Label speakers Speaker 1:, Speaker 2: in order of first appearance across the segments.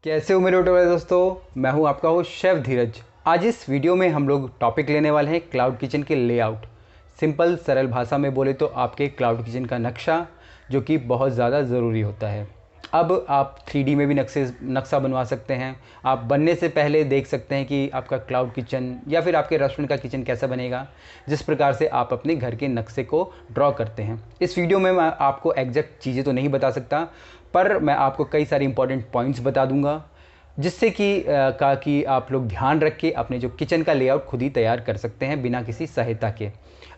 Speaker 1: कैसे हो मेरे वाले दोस्तों, मैं हूं आपका होस्ट शेफ धीरज। आज इस वीडियो में हम लोग टॉपिक लेने वाले हैं क्लाउड किचन के लेआउट। सिंपल सरल भाषा में बोले तो आपके क्लाउड किचन का नक्शा, जो कि बहुत ज़्यादा ज़रूरी होता है। अब आप 3D में भी नक्शा बनवा सकते हैं। आप बनने से पहले देख सकते हैं कि आपका क्लाउड किचन या फिर आपके रेस्टोरेंट का किचन कैसा बनेगा, जिस प्रकार से आप अपने घर के नक्शे को ड्रॉ करते हैं। इस वीडियो में मैं आपको एग्जैक्ट चीज़ें तो नहीं बता सकता, पर मैं आपको कई सारे इंपॉर्टेंट पॉइंट्स बता दूंगा, जिससे कि आप लोग ध्यान रख के अपने जो किचन का लेआउट खुद ही तैयार कर सकते हैं बिना किसी सहायता के।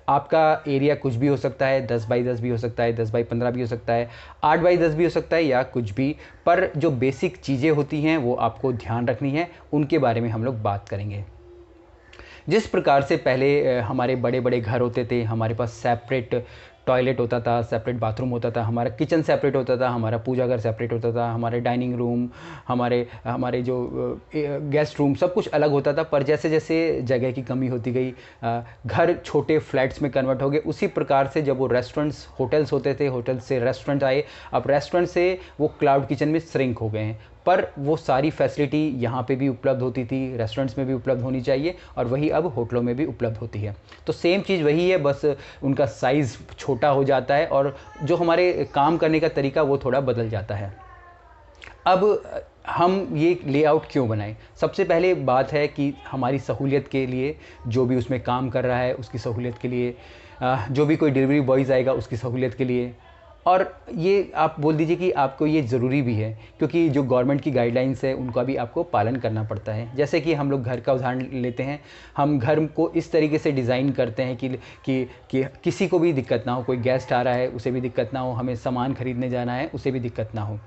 Speaker 1: आपका एरिया कुछ भी हो सकता है, 10 बाई 10 भी हो सकता है, 10 बाई 15 भी हो सकता है, 8 बाई 10 भी हो सकता है या कुछ भी। पर जो बेसिक चीज़ें होती हैं वो आपको ध्यान रखनी है, उनके बारे में हम लोग बात करेंगे। जिस प्रकार से पहले हमारे बड़े बड़े घर होते थे, हमारे पास सेपरेट टॉयलेट होता था, सेपरेट बाथरूम होता था, हमारा किचन सेपरेट होता था, हमारा पूजा घर सेपरेट होता था, हमारे डाइनिंग रूम, हमारे हमारे जो गेस्ट रूम, सब कुछ अलग होता था। पर जैसे जैसे जगह की कमी होती गई, घर छोटे फ्लैट्स में कन्वर्ट हो गए। उसी प्रकार से जब वो रेस्टोरेंट्स होटल्स होते थे, होटल से रेस्टोरेंट आए, अब रेस्टोरेंट से वो क्लाउड किचन में श्रिंक हो गए हैं। पर वो सारी फैसिलिटी यहाँ पे भी उपलब्ध होती थी, रेस्टोरेंट्स में भी उपलब्ध होनी चाहिए, और वही अब होटलों में भी उपलब्ध होती है। तो सेम चीज़ वही है, बस उनका साइज़ छोटा हो जाता है और जो हमारे काम करने का तरीका वो थोड़ा बदल जाता है। अब हम ये लेआउट क्यों बनाएं? सबसे पहले बात है कि हमारी सहूलियत के लिए, जो भी उसमें काम कर रहा है उसकी सहूलियत के लिए, जो भी कोई डिलीवरी बॉयज़ आएगा उसकी सहूलियत के लिए। और ये आप बोल दीजिए कि आपको ये ज़रूरी भी है, क्योंकि जो गवर्नमेंट की गाइडलाइंस है उनका भी आपको पालन करना पड़ता है। जैसे कि हम लोग घर का उदाहरण लेते हैं, हम घर को इस तरीके से डिज़ाइन करते हैं कि किसी को भी दिक्कत ना हो, कोई गेस्ट आ रहा है उसे भी दिक्कत ना हो, हमें सामान खरीदने जाना है उसे भी दिक्कत ना हो।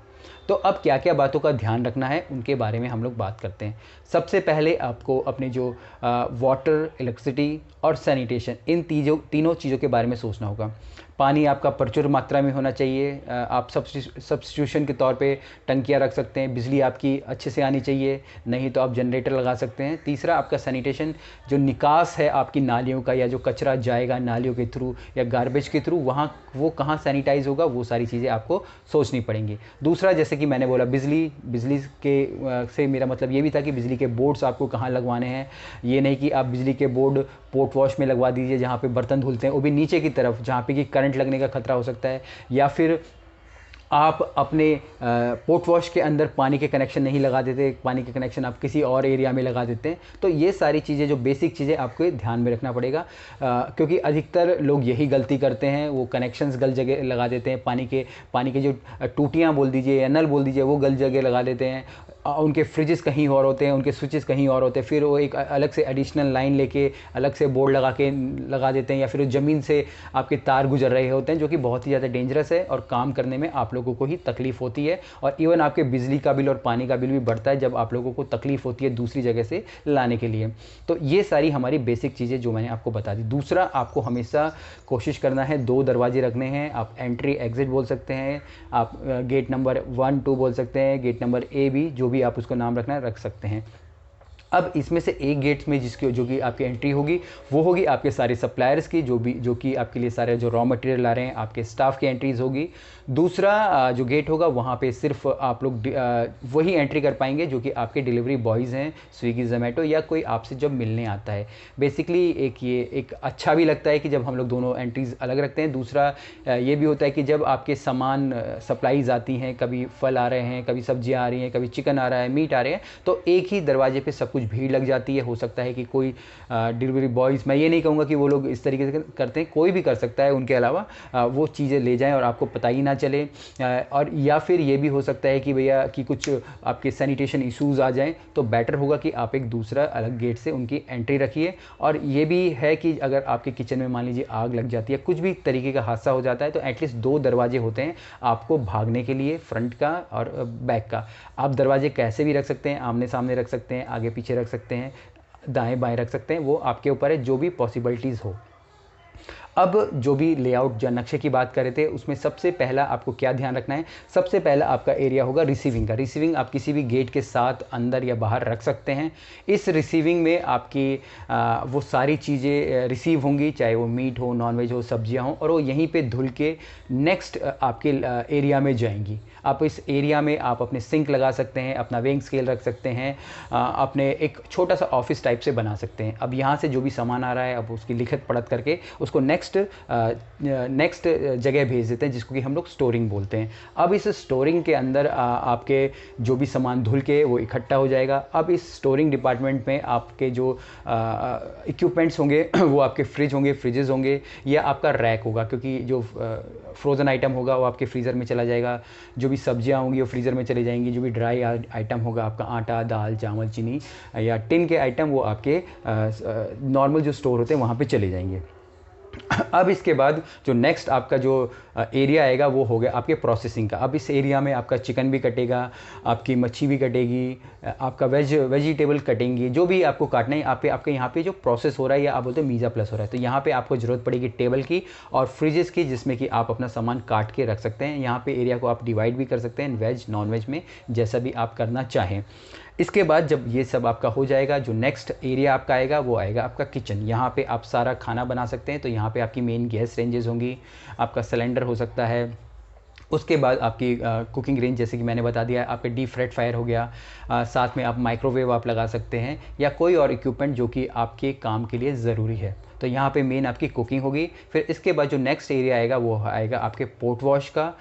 Speaker 1: तो अब क्या क्या बातों का ध्यान रखना है उनके बारे में हम लोग बात करते हैं। सबसे पहले आपको अपने जो वाटर, इलेक्ट्रिसिटी और सैनिटेशन, इन तीनों चीज़ों के बारे में सोचना होगा। पानी आपका प्रचुर मात्रा में होना चाहिए। आप सब्स्टिट्यूशन के तौर पे टंकियाँ रख सकते हैं। बिजली आपकी अच्छे से आनी चाहिए, नहीं तो आप जनरेटर लगा सकते हैं। तीसरा, आपका सैनिटेशन, जो निकास है आपकी नालियों का, या जो कचरा जाएगा नालियों के थ्रू या गार्बेज के थ्रू, वहाँ वो कहाँ सैनिटाइज होगा, वो सारी चीज़ें आपको सोचनी पड़ेंगी। दूसरा, जैसे कि मैंने बोला, बिजली के से मेरा मतलब ये भी था कि बिजली के बोर्ड्स आपको कहाँ लगवाने हैं। ये नहीं कि आप बिजली के बोर्ड पोर्ट वॉश में लगवा दीजिए, जहाँ पे बर्तन धुलते हैं, वो भी नीचे की तरफ, जहाँ पे कि करंट लगने का खतरा हो सकता है। या फिर आप अपने पोर्ट वॉश के अंदर पानी के कनेक्शन नहीं लगा देते, पानी के कनेक्शन आप किसी और एरिया में लगा देते हैं। तो ये सारी चीज़ें, जो बेसिक चीज़ें, आपको ध्यान में रखना पड़ेगा, क्योंकि अधिकतर लोग यही गलती करते हैं, वो कनेक्शंस गलत जगह लगा देते हैं। पानी के जो टूटियाँ बोल दीजिए या नल बोल दीजिए, वो गलत जगह लगा देते हैं। उनके फ्रिजेस कहीं और होते हैं, उनके स्विचेस कहीं और होते हैं। फिर वो एक अलग से एडिशनल लाइन लेके अलग से बोर्ड लगा देते हैं, या फिर ज़मीन से आपके तार गुजर रहे होते हैं, जो कि बहुत ही ज़्यादा डेंजरस है और काम करने में आप लोगों को ही तकलीफ़ होती है। और इवन आपके बिजली का बिल और पानी का बिल भी बढ़ता है जब आप लोगों को तकलीफ़ होती है दूसरी जगह से लाने के लिए। तो ये सारी हमारी बेसिक चीज़ें जो मैंने आपको बता दी। दूसरा, आपको हमेशा कोशिश करना है 2 दरवाजे रखने हैं। आप एंट्री एग्जिट बोल सकते हैं, आप गेट नंबर 1 2 बोल सकते हैं, गेट नंबर ए बी, जो भी आप उसको नाम रखना है रख सकते हैं। अब इसमें से एक गेट में जो कि आपकी एंट्री होगी, वो होगी आपके सारे सप्लायर्स की, जो कि आपके लिए सारे जो रॉ मटेरियल ला रहे हैं, आपके स्टाफ की एंट्रीज होगी। दूसरा जो गेट होगा, वहाँ पे सिर्फ आप लोग वही एंट्री कर पाएंगे जो कि आपके डिलीवरी बॉयज़ हैं, स्विगी, जोमेटो, या कोई आपसे जब मिलने आता है। बेसिकली ये एक अच्छा भी लगता है कि जब हम लोग दोनों एंट्रीज अलग रखते हैं। दूसरा ये भी होता है कि जब आपके सामान सप्लाईज आती हैं, कभी फल आ रहे हैं, कभी सब्जियाँ आ रही हैं, कभी चिकन आ रहा है, मीट आ रहे हैं, तो एक ही दरवाजे पर सब भीड़ लग जाती है। हो सकता है कि कोई डिलीवरी बॉयज़, मैं ये नहीं कहूँगा कि वो लोग इस तरीके से करते हैं, कोई भी कर सकता है, उनके अलावा वो चीज़ें ले जाएं और आपको पता ही ना चले। और या फिर ये भी हो सकता है कि भैया कि कुछ आपके सैनिटेशन इश्यूज़ आ जाएं, तो बेटर होगा कि आप एक दूसरा अलग गेट से उनकी एंट्री रखिए। और ये भी है कि अगर आपके किचन में मान लीजिए आग लग जाती है, कुछ भी तरीके का हादसा हो जाता है, तो एटलीस्ट 2 दरवाजे होते हैं आपको भागने के लिए, फ्रंट का और बैक का। आप दरवाजे कैसे भी रख सकते हैं, आमने सामने रख सकते हैं, आगे पीछे रख सकते हैं, दाएं बाएं रख सकते हैं, वो आपके ऊपर है, जो भी पॉसिबिलिटीज़ हो। अब जो भी लेआउट जो नक्शे की बात कर रहे थे उसमें सबसे पहला आपको क्या ध्यान रखना है, सबसे पहला आपका एरिया होगा रिसीविंग का। रिसीविंग आप किसी भी गेट के साथ अंदर या बाहर रख सकते हैं। इस रिसीविंग में आपकी वो सारी चीज़ें रिसीव होंगी, चाहे वो मीट हो, नॉनवेज हो, सब्जियां हो, और वो यहीं पे धुल के नेक्स्ट आपके एरिया में जाएंगी। आप इस एरिया में आप अपने सिंक लगा सकते हैं, अपना वेइंग स्केल रख सकते हैं, अपने एक छोटा सा ऑफिस टाइप से बना सकते हैं। अब यहाँ से जो भी सामान आ रहा है अब उसकी लिखत पढ़त करके उसको नेक्स्ट जगह भेज देते हैं, जिसको कि हम लोग स्टोरिंग बोलते हैं। अब इस स्टोरिंग के अंदर आपके जो भी सामान धुल के वो इकट्ठा हो जाएगा। अब इस स्टोरिंग डिपार्टमेंट में आपके जो इक्विपमेंट्स होंगे वो आपके फ्रिज होंगे, फ्रिजेस होंगे, या आपका रैक होगा, क्योंकि जो फ्रोज़न आइटम होगा वो आपके फ्रीज़र में चला जाएगा, जो भी सब्जियां होंगी वो फ्रीज़र में चली जाएंगी, जो भी ड्राई आइटम होगा आपका आटा, दाल, चावल, चीनी या टिन के आइटम वो आपके नॉर्मल जो स्टोर होते हैं वहाँ पे चले जाएंगे। अब इसके बाद जो नेक्स्ट आपका जो एरिया आएगा वो हो गया आपके प्रोसेसिंग का। अब इस एरिया में आपका चिकन भी कटेगा, आपकी मच्छी भी कटेगी, आपका वेजिटेबल कटेंगी, जो भी आपको काटना है। आपके यहाँ पे जो प्रोसेस हो रहा है या आप बोलते हैं मीज़ा प्लस हो रहा है, तो यहाँ पे आपको ज़रूरत पड़ेगी टेबल की और फ्रिजेस की, जिसमें कि आप अपना सामान काट के रख सकते हैं। यहाँ पे एरिया को आप डिवाइड भी कर सकते हैं वेज नॉन वेज में, जैसा भी आप करना चाहें। इसके बाद जब ये सब आपका हो जाएगा, जो नेक्स्ट एरिया आपका आएगा वो आएगा आपका किचन। यहाँ पे आप सारा खाना बना सकते हैं। तो यहाँ पे आपकी मेन गैस रेंजेस होंगी, आपका सिलेंडर हो सकता है, उसके बाद आपकी कुकिंग रेंज जैसे कि मैंने बता दिया, आपके डीप फ्राइड फायर हो गया, साथ में आप माइक्रोवेव आप लगा सकते हैं या कोई और इक्विपमेंट जो कि आपके काम के लिए ज़रूरी है। तो यहाँ पे मेन आपकी कुकिंग होगी। फिर इसके बाद जो नेक्स्ट एरिया आएगा वो आएगा आपके पोट वॉश का।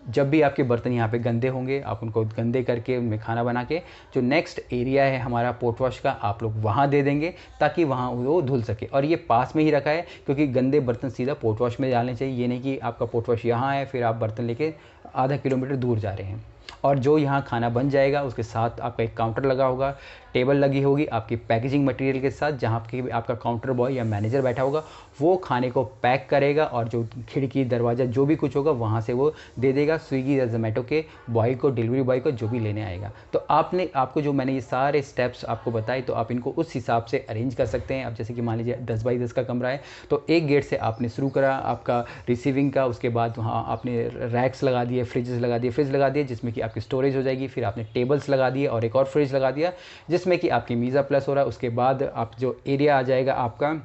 Speaker 1: जब भी आपके बर्तन यहाँ पे गंदे होंगे आप उनको गंदे करके उनमें खाना बना के जो नेक्स्ट एरिया है हमारा पोट वॉश का, आप लोग वहाँ दे देंगे ताकि वहाँ वो धुल सके। और ये पास में ही रखा है क्योंकि गंदे बर्तन सीधा पोट वॉश में डालने चाहिए। ये नहीं कि आपका पोट वॉश यहाँ है फिर आप बर्तन लेके आधा किलोमीटर दूर जा रहे हैं। और जो यहाँ खाना बन जाएगा उसके साथ आपका एक काउंटर लगा होगा, टेबल लगी होगी आपकी पैकेजिंग मटेरियल के साथ, जहाँ पे आपका काउंटर बॉय या मैनेजर बैठा होगा, वो खाने को पैक करेगा और जो खिड़की दरवाज़ा जो भी कुछ होगा वहाँ से वो दे देगा स्विगी या जोमेटो के बॉय को, डिलीवरी बॉय को, जो भी लेने आएगा। तो आपको जो मैंने ये सारे स्टेप्स आपको बताए तो आप इनको उस हिसाब से अरेंज कर सकते हैं। अब जैसे कि मान लीजिए 10 बाई 10 का कमरा है तो एक गेट से आपने शुरू करा आपका रिसीविंग का, उसके बाद वहाँ आपने रैक्स लगा दिए, फ्रिज लगा दिए जिसमें कि आपकी स्टोरेज हो जाएगी। फिर आपने टेबल्स लगा दिए और एक और फ्रिज लगा दिया जिसमें कि आपकी मीज़ा प्लस हो रहा है। उसके बाद आप जो एरिया आ जाएगा आपका,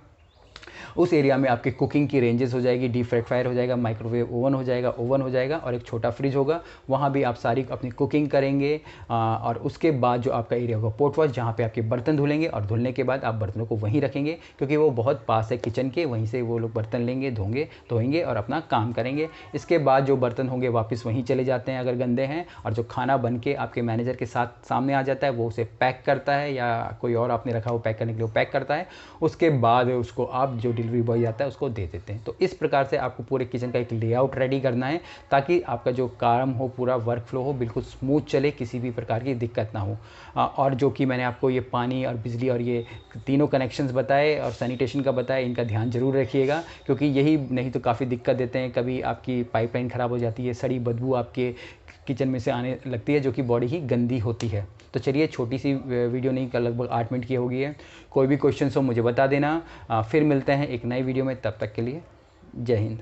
Speaker 1: उस एरिया में आपकी कुकिंग की रेंजेस हो जाएगी, डीप फ्राइड फायर हो जाएगा, माइक्रोवेव ओवन हो जाएगा और एक छोटा फ्रिज होगा। वहाँ भी आप सारी अपनी कुकिंग करेंगे। और उसके बाद जो आपका एरिया होगा पोट वॉश, जहाँ पे आपके बर्तन धुलेंगे और धुलने के बाद आप बर्तनों को वहीं रखेंगे क्योंकि वो बहुत पास है किचन के, वहीं से वो लोग बर्तन लेंगे, धोएंगे और अपना काम करेंगे। इसके बाद जो बर्तन होंगे वापस वहीं चले जाते हैं अगर गंदे हैं, और जो खाना बन के आपके मैनेजर के साथ सामने आ जाता है वो उसे पैक करता है या कोई और आपने रखा वो पैक करने के लिए वो पैक करता है। उसके बाद उसको आप जो डिलीवरी बॉय आता है उसको दे देते हैं। तो इस प्रकार से आपको पूरे किचन का एक लेआउट रेडी करना है ताकि आपका जो काम हो, पूरा वर्क फ्लो हो, बिल्कुल स्मूथ चले, किसी भी प्रकार की दिक्कत ना हो। और जो कि मैंने आपको ये पानी और बिजली और ये तीनों कनेक्शंस बताए और सैनिटेशन का बताया, इनका ध्यान जरूर रखिएगा क्योंकि यही नहीं तो काफ़ी दिक्कत देते हैं। कभी आपकी पाइपलाइन ख़राब हो जाती है, सड़ी बदबू आपके किचन में से आने लगती है जो कि बॉडी ही गंदी होती है। तो चलिए, छोटी सी वीडियो नहीं, लगभग 8 मिनट की हो गई है। कोई भी क्वेश्चन हो मुझे बता देना। फिर मिलते हैं एक नई वीडियो में, तब तक के लिए जय हिंद।